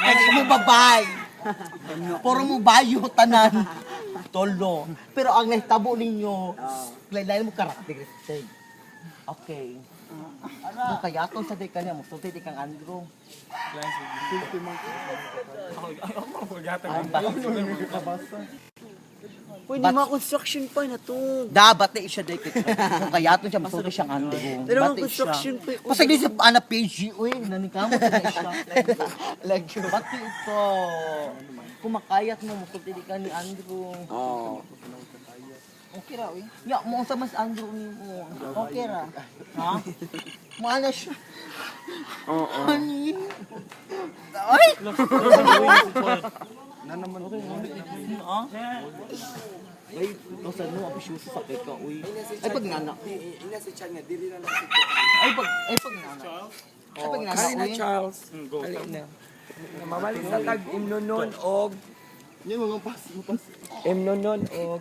Ay, mo babay. Puro mo bayo, tanan. Tolo. Pero ang nahitabo ninyo, lain mo karakteristik. Okay. Ano kaya itong sa day ka niya, magsulti di kang Andrew. Pwede mga construction pa na to. Dapat na siya day kita. Kung kaya itong siya, magsulti siyang Andrew. Pero mga Bati construction siya. pa. Pasag di sa ana PG, uy, nanikamot na siya. Bati ito. Kung makayat mo, magsulti di ka ni Andrew. Oo. Okay ra, uy. Ya, mo sa mas Andrew ni mo. Okay ra. Ha? Maana siya. Oo. Honey. Ay! Na naman okay. Ay, kasi no, apisyoso sa peka, uy. Ay, pag nana. Ina si Chan nga, dili na lang si Ay, pag nana. Ay, pag nana, Kali na uy. Charles. Kali na. Mamali sa tag imnonon og Yung mga pas, imnonon og